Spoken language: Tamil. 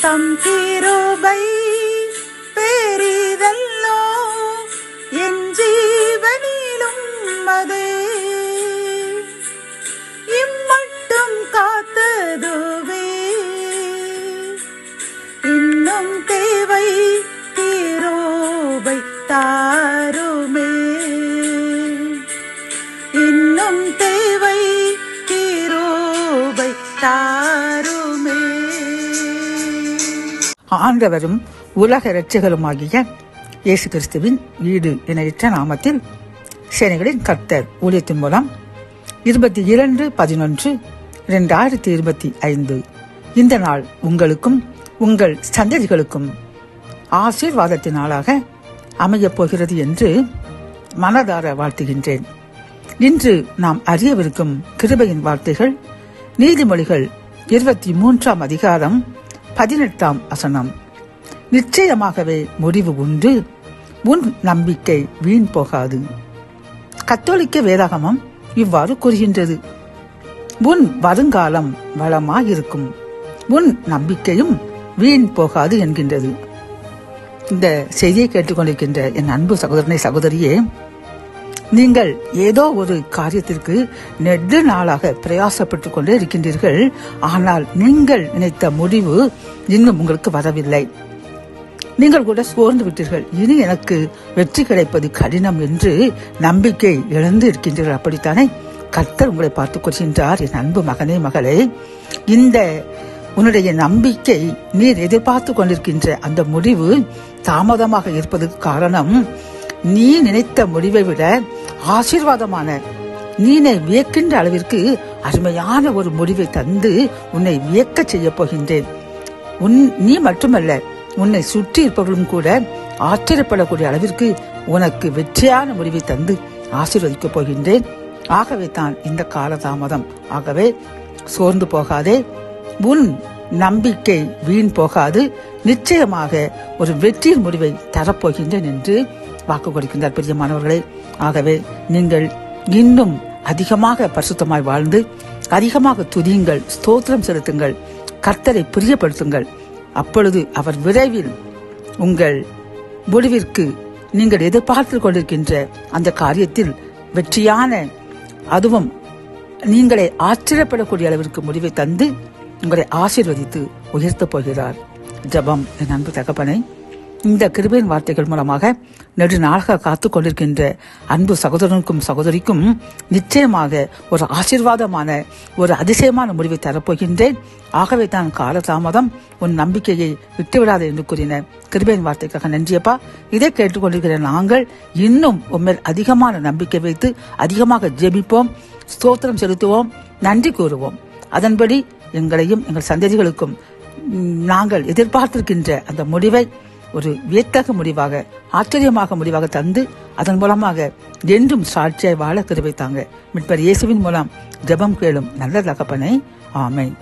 தம் கிருபை பெரிதல்லோ என் ஜீவனிலும் அதே இம்மட்டும் காத்ததுவே இன்னும் தேவை கிருபை தாருமே இன்னும் தேவை கிருபை தாருமே. ஆண்டவரும் உலக இரட்சகருமாகிய இயேசு கிறிஸ்துவின் ஈடு இணையற்ற நாமத்தில் சேனைகளின் கர்த்தர் ஊழியத்தின் மூலம் 22/11/2025 இந்த நாள் உங்களுக்கும் உங்கள் சந்ததிகளுக்கும் ஆசீர்வாதத்தின் நாளாக அமையப் போகிறது என்று மனதார வாழ்த்துகின்றேன். இன்று நாம் அறியவிருக்கும் கிருபையின் வார்த்தைகள் நீதிமொழிகள் 23ஆம் அதிகாரம் 18ஆம் வசனம். நிச்சயமாகவே முடிவு உண்டு, உன் நம்பிக்கை வீண் போகாது. கத்தோலிக்க வேதாகமம் இவ்வாறு கூறுகின்றது. உன் வருங்காலம் வளமாயிருக்கும், உன் நம்பிக்கையும் வீண் போகாது என்கின்றது. இந்த செய்தியை கேட்டுக்கொண்டிருக்கின்ற என் அன்பு சகோதரனை சகோதரியே, நீங்கள் ஏதோ ஒரு காரியத்திற்கு நெடு நாளாக பிரயாசப்பட்டுக் கொண்டே இருக்கின்றீர்கள். ஆனால் நீங்கள் நினைத்த முடிவு இன்னும் உங்களுக்கு வரவில்லை. நீங்கள் கூட சோர்ந்து விட்டீர்கள். இனி எனக்கு வெற்றி கிடைப்பது கடினம் என்று நம்பிக்கை இழந்து இருக்கின்றீர்கள். அப்படித்தானே கர்த்தர் உங்களை பார்த்துக் கொள்கின்றார். என் அன்பு மகனே மகளே, இந்த உன்னுடைய நம்பிக்கை, நீர் எதிர்பார்த்து கொண்டிருக்கின்ற அந்த முடிவு தாமதமாக இருப்பதற்கு காரணம், நீ நினைத்த முடிவை விட ஆசீர்வாதமான, நீனை வியக்கின்ற அளவிற்கு அருமையான ஒரு முடிவை தந்து உன்னை வியக்க செய்ய போகின்றேன். நீ மட்டுமல்ல, உன்னை சுற்றி இருப்பவர்களும் கூட ஆச்சரியப்படக்கூடிய அளவிற்கு உனக்கு வெற்றியான முடிவை தந்து ஆசீர்வதிக்கப் போகின்றேன். ஆகவே தான் இந்த காலதாமதம். ஆகவே சோர்ந்து போகாதே, உன் நம்பிக்கை வீண் போகாது, நிச்சயமாக ஒரு வெற்றியின் முடிவை தரப்போகின்றேன் என்று வாக்கு கொடுக்கின்றார் பிரியமானவர்களே. ஆகவே நீங்கள் இன்னும் அதிகமாக பரிசுத்தமாய் வாழ்ந்து அதிகமாக துதியுங்கள், ஸ்தோத்திரம் செலுத்துங்கள், கர்த்தரை பிரியப்படுத்துங்கள். அப்பொழுது அவர் விரைவில் உங்கள் முடிவிற்கு, நீங்கள் எதிர்பார்த்து கொண்டிருக்கின்ற அந்த காரியத்தில் வெற்றியான, அதுவும் நீங்களை ஆச்சரியப்படக்கூடிய அளவிற்கு முடிவை தந்து உங்களை ஆசீர்வதித்து உயர்த்தப் போகிறார். ஜெபம். என் அன்பு தகப்பனை, இந்த கிருபையின் வார்த்தைகள் மூலமாக நெடு நாளாக காத்துக் கொண்டிருக்கின்ற அன்பு சகோதரனுக்கும் சகோதரிக்கும் நிச்சயமாக ஒரு ஆசீர்வாதமான, ஒரு அதிசயமான முடிவை தரப்போகின்றேன். ஆகவே தான் காலதாமதம், உன் நம்பிக்கையை விட்டுவிடாது என்று கூறின கிருபையின் வார்த்தைக்காக நன்றியப்பா. இதை கேட்டுக்கொண்டிருக்கிற நாங்கள் இன்னும் உண்மையில் அதிகமான நம்பிக்கை வைத்து அதிகமாக ஜெபிப்போம், ஸ்தோத்திரம் செலுத்துவோம், நன்றி கூறுவோம். அதன்படி எங்களையும் எங்கள் சந்ததிகளுக்கும் நாங்கள் எதிர்பார்த்திருக்கின்ற அந்த முடிவை ஒரு வியத்தக முடிவாக, ஆச்சரியமாக முடிவாக தந்து அதன் மூலமாக என்றும் சாட்சியாய் வாழ கிருபை தாங்க. மீட்பர் இயேசுவின் மூலம் ஜெபம் கேளும் நல்ல தகப்பனே. ஆமென்.